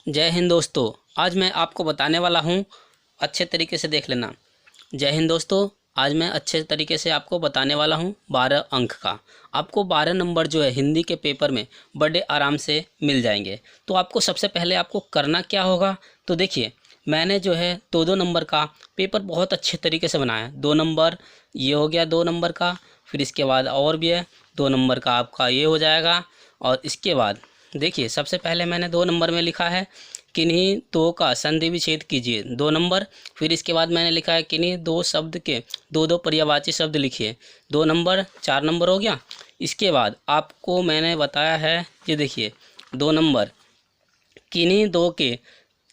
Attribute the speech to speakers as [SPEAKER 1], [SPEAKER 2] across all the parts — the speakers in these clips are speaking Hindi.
[SPEAKER 1] जय हिंद दोस्तों। आज मैं आपको बताने वाला हूँ, अच्छे तरीके से देख लेना। जय हिंद दोस्तों। आज मैं अच्छे तरीके से आपको बताने वाला हूँ 12 अंक का। आपको 12 नंबर जो है हिंदी के पेपर में बड़े आराम से मिल जाएंगे। तो आपको सबसे पहले आपको करना क्या होगा, तो देखिए मैंने जो है 2-2 नंबर का पेपर बहुत अच्छे तरीके से बनाया है। 2 नंबर ये हो गया 2 नंबर का, फिर इसके बाद और भी है 2 नंबर का आपका ये हो जाएगा। और इसके बाद देखिए सबसे पहले मैंने 2 नंबर में लिखा है किन्हीं दो का संधि विच्छेद कीजिए, 2 नंबर। फिर इसके बाद मैंने लिखा है किन्हीं दो शब्द के 2-2 पर्यायवाची शब्द लिखिए, 2 नंबर, 4 नंबर हो गया। इसके बाद आपको मैंने बताया है, ये देखिए 2 नंबर किन्हीं दो के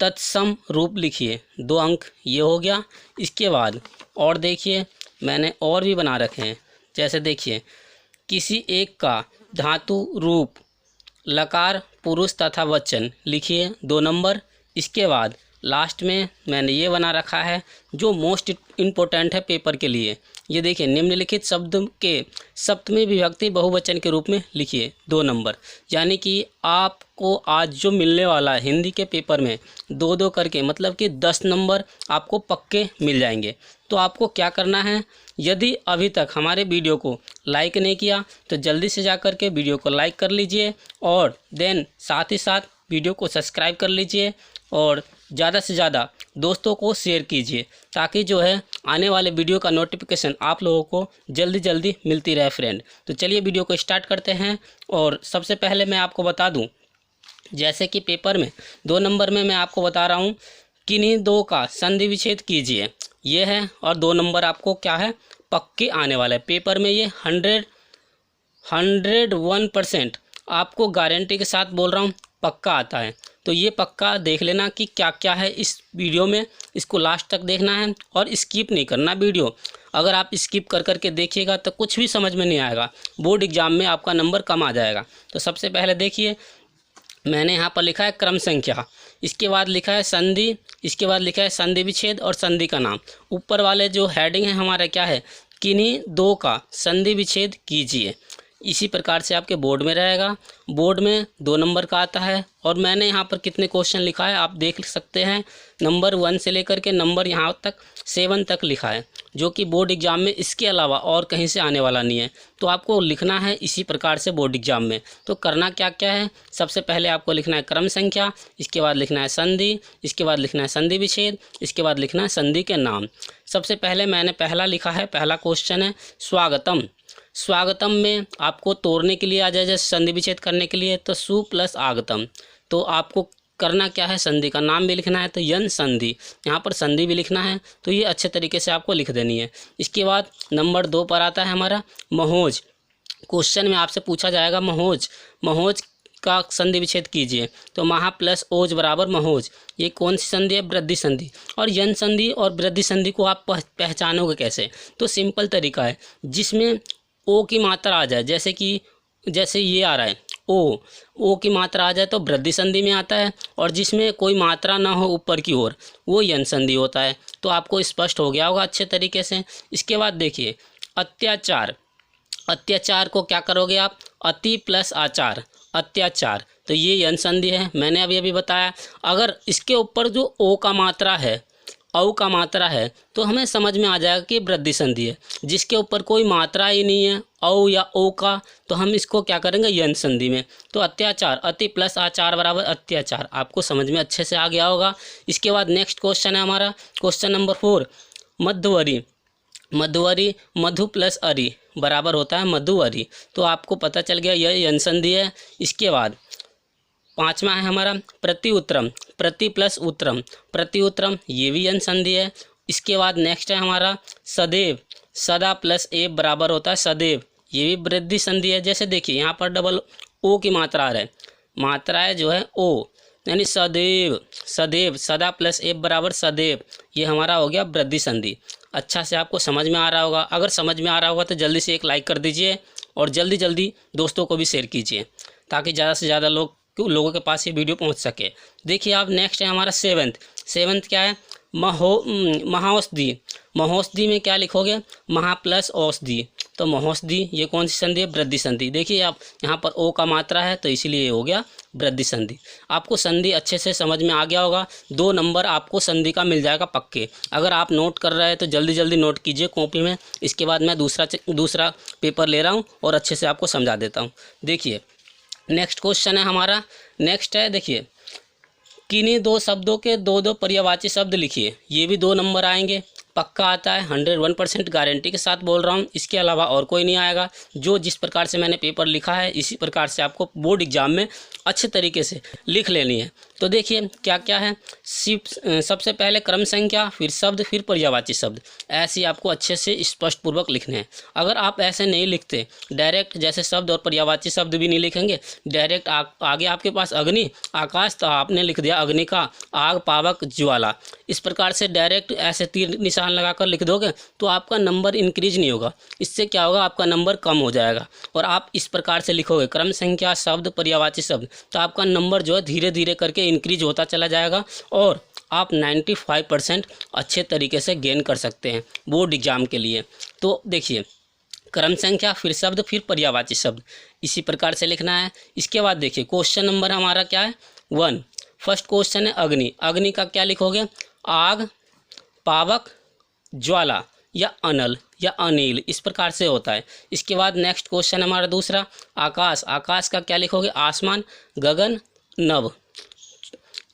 [SPEAKER 1] तत्सम रूप लिखिए, 2 अंक, ये हो गया। इसके बाद और देखिए मैंने और भी बना रखे हैं, जैसे देखिए किसी एक का धातु रूप लकार पुरुष तथा वचन लिखिए, 2 नंबर। इसके बाद लास्ट में मैंने ये बना रखा है जो मोस्ट इम्पोर्टेंट है पेपर के लिए। ये देखिए निम्नलिखित शब्द के सप्तमी विभक्ति बहुवचन के रूप में लिखिए, 2 नंबर। यानी कि आपको आज जो मिलने वाला है हिंदी के पेपर में 2-2 करके, मतलब कि 10 नंबर आपको पक्के मिल जाएंगे। तो आपको क्या करना है, यदि अभी तक हमारे वीडियो को लाइक नहीं किया तो जल्दी से जा कर के वीडियो को लाइक कर लीजिए, और देन साथ ही साथ वीडियो को सब्सक्राइब कर लीजिए, और ज़्यादा से ज़्यादा दोस्तों को शेयर कीजिए, ताकि जो है आने वाले वीडियो का नोटिफिकेशन आप लोगों को जल्दी जल्दी मिलती रहे फ्रेंड। तो चलिए वीडियो को स्टार्ट करते हैं। और सबसे पहले मैं आपको बता दूं, जैसे कि पेपर में 2 नंबर में मैं आपको बता रहा हूं किन्हीं दो का संधि विच्छेद कीजिए, ये है। और 2 नंबर आपको क्या है, पक्के आने वाला है पेपर में। ये 101% आपको गारंटी के साथ बोल रहा हूँ पक्का आता है। तो ये पक्का देख लेना कि क्या क्या है इस वीडियो में, इसको लास्ट तक देखना है और स्किप नहीं करना वीडियो। अगर आप स्किप कर करके देखिएगा तो कुछ भी समझ में नहीं आएगा, बोर्ड एग्जाम में आपका नंबर कम आ जाएगा। तो सबसे पहले देखिए मैंने यहाँ पर लिखा है क्रम संख्या, इसके बाद लिखा है संधि, इसके बाद लिखा है संधि विच्छेद और संधि का नाम। ऊपर वाले जो हेडिंग है हमारा क्या है, किन्हीं दो का संधि विच्छेद कीजिए। इसी प्रकार से आपके बोर्ड में रहेगा। बोर्ड में 2 नंबर का आता है, और मैंने यहाँ पर कितने क्वेश्चन लिखा है आप देख सकते हैं। नंबर 1 से लेकर के नंबर यहाँ तक 7 तक लिखा है, जो कि बोर्ड एग्जाम में इसके अलावा और कहीं से आने वाला नहीं है। तो आपको लिखना है इसी प्रकार से बोर्ड एग्जाम में। तो करना क्या क्या है, सबसे पहले आपको लिखना है क्रम संख्या, इसके बाद लिखना है संधि, इसके बाद लिखना है संधि विच्छेद, इसके बाद लिखना है संधि के नाम। सबसे पहले मैंने पहला लिखा है, पहला क्वेश्चन है स्वागतम। स्वागतम में आपको तोड़ने के लिए आ जाए, जैसे संधि विच्छेद करने के लिए तो सु प्लस आगतम। तो आपको करना क्या है, संधि का नाम भी लिखना है, तो यन संधि, यहाँ पर संधि भी लिखना है। तो ये अच्छे तरीके से आपको लिख देनी है। इसके बाद नंबर 2 पर आता है हमारा महोज। क्वेश्चन में आपसे पूछा जाएगा महोज, महोज का संधि विच्छेद कीजिए। तो महा प्लस ओज बराबर महोज, ये कौन सी संधि है, वृद्धि संधि। और यन संधि और वृद्धि संधि को आप पहचानोगे कैसे, तो सिंपल तरीका है, जिसमें ओ की मात्रा आ जाए, जैसे ये आ रहा है ओ की मात्रा आ जाए तो वृद्धि संधि में आता है, और जिसमें कोई मात्रा ना हो ऊपर की ओर वो यन संधि होता है। तो आपको स्पष्ट हो गया होगा अच्छे तरीके से। इसके बाद देखिए अत्याचार, अत्याचार को क्या करोगे आप, अति प्लस आचार, अत्याचार, तो ये यन संधि है, मैंने अभी बताया। अगर इसके ऊपर जो ओ का मात्रा है, औ का मात्रा है, तो हमें समझ में आ जाएगा कि वृद्धि संधि है। जिसके ऊपर कोई मात्रा ही नहीं है, औ या ओ का, तो हम इसको क्या करेंगे, यन संधि में। तो अत्याचार, अति प्लस आचार बराबर अत्याचार, आपको समझ में अच्छे से आ गया होगा। इसके बाद नेक्स्ट क्वेश्चन है हमारा क्वेश्चन नंबर 4, मध्वरी। मध्वरी, मधु प्लस अरी बराबर होता है मधुवरी। तो आपको पता चल गया यह यन संधि है। इसके बाद 5वां है हमारा प्रति उत्तरम, प्रति प्लस उत्तरम, प्रति उत्तरम, ये भी यन संधि है। इसके बाद नेक्स्ट है हमारा सदैव, सदा प्लस एव बराबर होता है सदैव, ये भी वृद्धि संधि है। जैसे देखिए यहाँ पर डबल ओ की मात्रा आ रहा है, मात्रा है जो है ओ, यानी सदैव, सदैव, सदा प्लस एव बराबर सदैव, ये हमारा हो गया वृद्धि संधि। अच्छा से आपको समझ में आ रहा होगा। अगर समझ में आ रहा होगा तो जल्दी से एक लाइक कर दीजिए, और जल्दी जल्दी दोस्तों को भी शेयर कीजिए, ताकि ज़्यादा से ज़्यादा लोगों के पास ये वीडियो पहुंच सके। देखिए आप नेक्स्ट है हमारा 7th क्या है, महाऔषधि। महाऔषधि में क्या लिखोगे, महा प्लस औषधि, तो महोषधि, ये कौन सी संधि है? वृद्धि संधि। देखिए आप यहाँ पर ओ का मात्रा है तो इसीलिए ये हो गया वृद्धि संधि। आपको संधि अच्छे से समझ में आ गया होगा। 2 नंबर आपको संधि का मिल जाएगा पक्के। अगर आप नोट कर रहे हैं तो जल्दी जल्दी नोट कीजिए कॉपी में। इसके बाद मैं दूसरा पेपर ले रहा हूँ और अच्छे से आपको समझा देता हूँ। देखिए नेक्स्ट क्वेश्चन है हमारा, नेक्स्ट है देखिए, किन्हीं 2 शब्दों के 2 पर्यायवाची शब्द लिखिए। ये भी 2 नंबर आएंगे, पक्का आता है, 101% गारंटी के साथ बोल रहा हूँ। इसके अलावा और कोई नहीं आएगा। जो जिस प्रकार से मैंने पेपर लिखा है इसी प्रकार से आपको बोर्ड एग्जाम में अच्छे तरीके से लिख लेनी है। तो देखिए क्या क्या है, सबसे पहले क्रम संख्या, फिर शब्द, फिर पर्यायवाची शब्द, ऐसे आपको अच्छे से स्पष्ट पूर्वक लिखने हैं। अगर आप ऐसे नहीं लिखते, डायरेक्ट जैसे शब्द और पर्यायवाची शब्द भी नहीं लिखेंगे, डायरेक्ट आगे आपके पास अग्नि, आकाश, तो आपने लिख दिया अग्नि का आग, पावक, ज्वाला। इस प्रकार से डायरेक्ट ऐसे तीर निशान लगाकर लिख दोगे तो आपका नंबर इंक्रीज नहीं होगा। इससे क्या होगा, आपका नंबर कम हो जाएगा। और आप इस प्रकार से लिखोगे क्रम संख्या, शब्द, पर्यायवाची शब्द, तो आपका नंबर जो है धीरे धीरे करके इंक्रीज होता चला जाएगा और आप 95% अच्छे तरीके से गेन कर सकते हैं बोर्ड एग्जाम के लिए। तो देखिए क्रम संख्या, फिर शब्द, फिर पर्यायवाची शब्द, इसी प्रकार से लिखना है। इसके बाद देखिए क्वेश्चन नंबर हमारा क्या है, 1। फर्स्ट क्वेश्चन है अग्नि। अग्नि का क्या लिखोगे, आग, पावक, ज्वाला या अनल या अनिल, इस प्रकार से होता है। इसके बाद नेक्स्ट क्वेश्चन हमारा दूसरा, आकाश। आकाश का क्या लिखोगे, आसमान, गगन, नभ,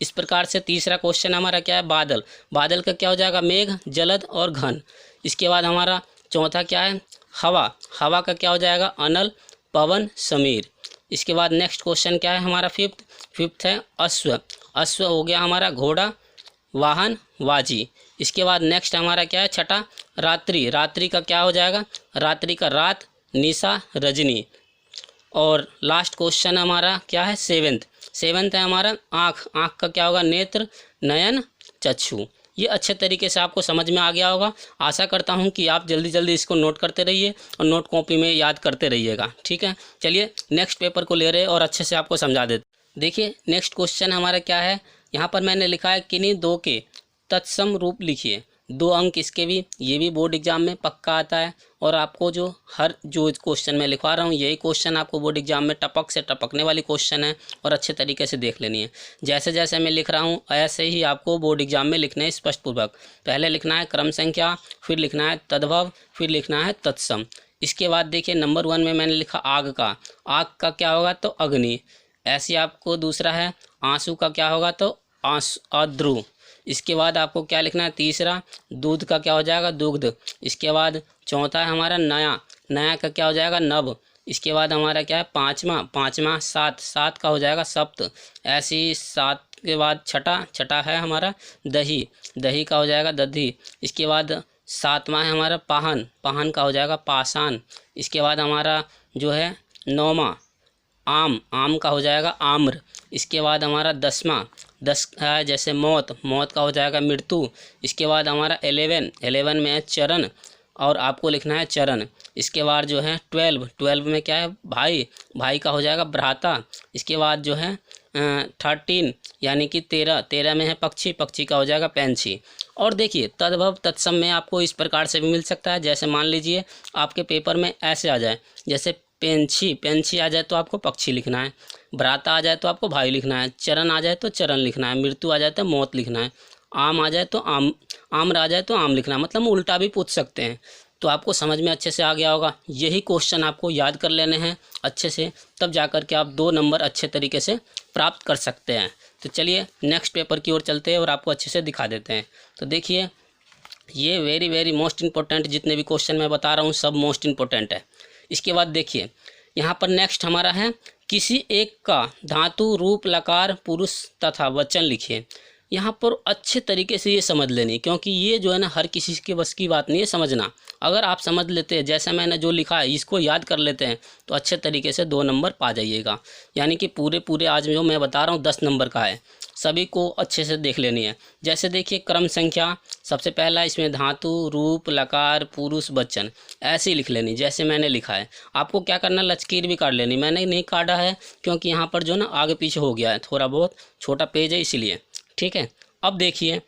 [SPEAKER 1] इस प्रकार से। तीसरा क्वेश्चन हमारा क्या है, बादल। बादल का क्या हो जाएगा, मेघ, जलद और घन। इसके बाद हमारा चौथा क्या है, हवा। हवा का क्या हो जाएगा, अनल, पवन, समीर। इसके बाद नेक्स्ट क्वेश्चन क्या है हमारा, फिफ्थ है अश्व। अश्व हो गया हमारा घोड़ा, वाहन, वाजी। इसके बाद नेक्स्ट हमारा क्या है, छठा रात्रि। रात्रि का क्या हो जाएगा, रात्रि का रात, निशा, रजनी। और लास्ट क्वेश्चन हमारा क्या है, सेवेंथ है हमारा आँख। आँख का क्या होगा, नेत्र, नयन, चक्षु। ये अच्छे तरीके से आपको समझ में आ गया होगा। आशा करता हूँ कि आप जल्दी जल्दी इसको नोट करते रहिए और नोट कॉपी में याद करते रहिएगा। ठीक है, चलिए नेक्स्ट पेपर को ले रहे और अच्छे से आपको समझा देते। देखिए नेक्स्ट क्वेश्चन हमारा क्या है, यहाँ पर मैंने लिखा है किन्हीं 2 के तत्सम रूप लिखिए। 2 अंक इसके भी, ये भी बोर्ड एग्जाम में पक्का आता है। और आपको जो क्वेश्चन मैं लिखवा रहा हूँ यही क्वेश्चन आपको बोर्ड एग्जाम में टपक से टपकने वाली क्वेश्चन है और अच्छे तरीके से देख लेनी है। जैसे जैसे मैं लिख रहा हूँ ऐसे ही आपको बोर्ड एग्जाम में लिखना है स्पष्टपूर्वक। पहले लिखना है क्रम संख्या, फिर लिखना है तद्भव, फिर लिखना है तत्सम। इसके बाद देखिए नंबर 1 में मैंने लिखा आग का। आग का क्या होगा, तो अग्नि। ऐसे आपको दूसरा है आंसू का क्या होगा, तो अध्रु। इसके बाद आपको क्या लिखना है, तीसरा दूध का क्या हो जाएगा, दुग्ध। इसके बाद चौथा है हमारा नया। नया का क्या हो जाएगा, नभ। इसके बाद हमारा क्या है, पाँचवा सात का हो जाएगा सप्त। ऐसे ही 7 के बाद छठा है हमारा दही। दही का हो जाएगा दधी। इसके बाद 7वां है हमारा पाहन का हो जाएगा पाषाण। इसके बाद हमारा जो है 9वां आम का हो जाएगा आम्र। इसके बाद हमारा 10 है जैसे मौत का हो जाएगा मृत्यु। इसके बाद हमारा 11 में है चरण और आपको लिखना है चरण। इसके बाद जो है 12 में क्या है, भाई का हो जाएगा भ्राता। इसके बाद जो है 13 यानी कि 13 में है पक्षी का हो जाएगा पैंछी। और देखिए तद्भव तत्सम में आपको इस प्रकार से भी मिल सकता है। जैसे मान लीजिए आपके पेपर में ऐसे आ जाए, जैसे पेंछी आ जाए तो आपको पक्षी लिखना है, भ्राता आ जाए तो आपको भाई लिखना है, चरण आ जाए तो चरण लिखना है, मृत्यु आ जाए तो मौत लिखना है, आम आ जाए तो आम्र आ जाए तो आम लिखना है। मतलब उल्टा भी पूछ सकते हैं। तो आपको समझ में अच्छे से आ गया होगा। यही क्वेश्चन आपको याद कर लेने हैं अच्छे से, तब जाकर के आप 2 नंबर अच्छे तरीके से प्राप्त कर सकते हैं। तो चलिए नेक्स्ट पेपर की ओर चलते हैं और आपको अच्छे से दिखा देते हैं। तो देखिए ये वेरी मोस्ट इम्पोर्टेंट, जितने भी क्वेश्चन मैं बता रहा हूँ सब मोस्ट इम्पोर्टेंट है। इसके बाद देखिए यहाँ पर नेक्स्ट हमारा है किसी एक का धातु, रूप, लकार, पुरुष तथा वचन लिखिए। यहाँ पर अच्छे तरीके से ये समझ लेनी, क्योंकि ये जो है ना हर किसी के बस की बात नहीं है समझना। अगर आप समझ लेते हैं, जैसे मैंने जो लिखा है इसको याद कर लेते हैं, तो अच्छे तरीके से 2 नंबर पा जाइएगा। यानी कि पूरे आज जो मैं बता रहा हूँ 10 नंबर का है, सभी को अच्छे से देख लेनी है। जैसे देखिए क्रम संख्या, सबसे पहला इसमें धातु, रूप, लकार, पुरुष, वचन, ऐसे ही लिख लेनी जैसे मैंने लिखा है। आपको क्या करना, लकीर भी काट लेनी। मैंने नहीं काटा है क्योंकि यहाँ पर जो ना आगे पीछे हो गया है, थोड़ा बहुत छोटा पेज है इसीलिए। ठीक है, अब देखिए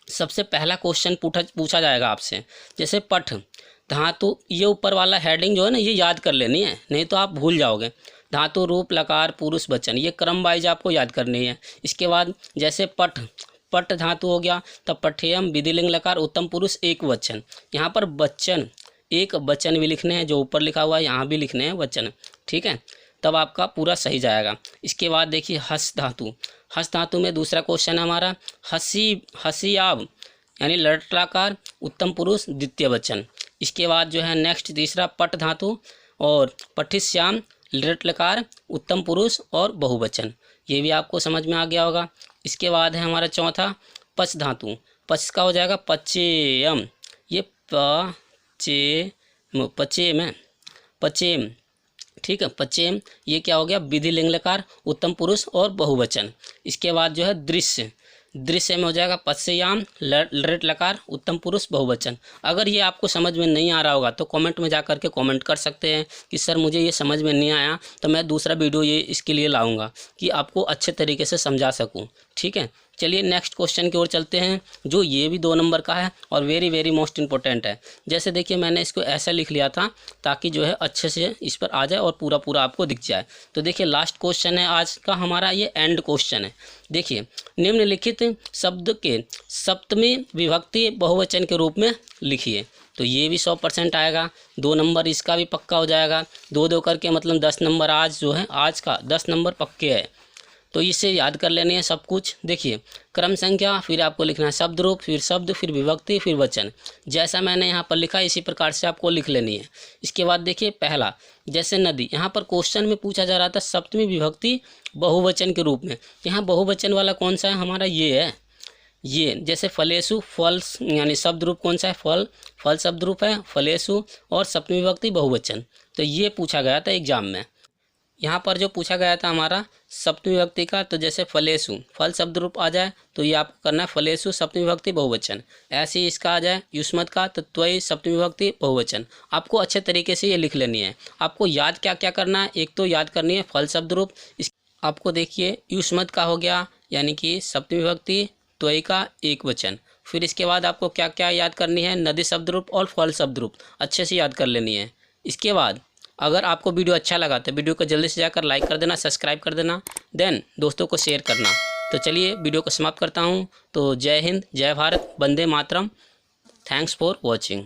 [SPEAKER 1] सबसे पहला क्वेश्चन पूछा जाएगा आपसे, जैसे पठ। धातु, ये ऊपर वाला हेडिंग जो है ना ये याद कर लेनी है, नहीं तो आप भूल जाओगे। धातु, रूप, लकार, पुरुष, वचन, ये क्रम वाइज आपको याद करनी है। इसके बाद जैसे पट, पट धातु हो गया, तब पठेयम, विधिलिंग लकार, उत्तम पुरुष, एक वचन। यहाँ पर वचन, एक वचन भी लिखने हैं, जो ऊपर लिखा हुआ है यहाँ भी लिखने हैं वचन, ठीक है, तब आपका पूरा सही जाएगा। इसके बाद देखिए हस धातु, हस धातु में दूसरा क्वेश्चन है हमारा हसियाब यानी लट्लाकार, उत्तम पुरुष, द्वितीय वचन। इसके बाद जो है नेक्स्ट तीसरा पट धातु और पठिश्याम, लट्लकार, उत्तम पुरुष और बहुवचन, ये भी आपको समझ में आ गया होगा। इसके बाद है हमारा चौथा पच धातु, पच का हो जाएगा पचेयम, ये पचेम, पचेम, ठीक है, पचेम, ये क्या हो गया विधि लिंग लकार, उत्तम पुरुष और बहुवचन। इसके बाद जो है दृश्य, दृश्य में हो जाएगा पश्याम, लृट लकार, उत्तम पुरुष, बहुवचन। अगर ये आपको समझ में नहीं आ रहा होगा तो कमेंट में जा करके कमेंट कर सकते हैं कि सर मुझे ये समझ में नहीं आया, तो मैं दूसरा वीडियो ये इसके लिए लाऊंगा कि आपको अच्छे तरीके से समझा सकूं, ठीक है। चलिए नेक्स्ट क्वेश्चन की ओर चलते हैं, जो ये भी 2 नंबर का है और वेरी वेरी मोस्ट इंपॉर्टेंट है। जैसे देखिए मैंने इसको ऐसा लिख लिया था ताकि जो है अच्छे से इस पर आ जाए और पूरा पूरा आपको दिख जाए। तो देखिए लास्ट क्वेश्चन है आज का हमारा, ये एंड क्वेश्चन है। देखिए निम्नलिखित शब्द के सप्तमी विभक्ति बहुवचन के रूप में लिखिए। तो ये भी 100% आएगा, 2 नंबर इसका भी पक्का हो जाएगा, 2-2 करके मतलब 10 नंबर आज जो है आज का 10 नंबर पक्के है। तो इससे याद कर लेनी है सब कुछ। देखिए क्रम संख्या, फिर आपको लिखना है शब्द रूप, फिर शब्द, फिर विभक्ति, फिर वचन। जैसा मैंने यहाँ पर लिखा इसी प्रकार से आपको लिख लेनी है। इसके बाद देखिए पहला जैसे नदी, यहाँ पर क्वेश्चन में पूछा जा रहा था सप्तमी विभक्ति बहुवचन के रूप में। यहाँ बहुवचन वाला कौन सा है हमारा, ये है, ये। जैसे फलेसु, फल यानी शब्द रूप कौन सा है, फल, फल शब्द रूप है, फलेसु और सप्तमी विभक्ति बहुवचन। तो ये पूछा गया था एग्जाम में। यहाँ पर जो पूछा गया था हमारा सप्तमी विभक्ति का, तो जैसे फलेसु, फल शब्द रूप आ जाए तो ये आपको करना है फलेसु सप्तमी विभक्ति बहुवचन। ऐसे ही इसका आ जाए युष्मत का, तो त्वयि सप्तमी विभक्ति बहुवचन। आपको अच्छे तरीके से ये लिख लेनी है। आपको याद क्या क्या करना है, एक तो याद करनी है फल शब्द रूप, इस आपको देखिए युष्मत का हो गया यानी कि सप्तमी विभक्ति, त्वयि का एक वचन। फिर इसके बाद आपको क्या क्या याद करनी है, नदी शब्द रूप और फल शब्द रूप अच्छे से याद कर लेनी है। इसके बाद अगर आपको वीडियो अच्छा लगा तो वीडियो को जल्दी से जाकर लाइक कर देना, सब्सक्राइब कर देना, देन दोस्तों को शेयर करना। तो चलिए वीडियो को समाप्त करता हूँ। तो जय हिंद, जय भारत, वंदे मातरम। Thanks for watching.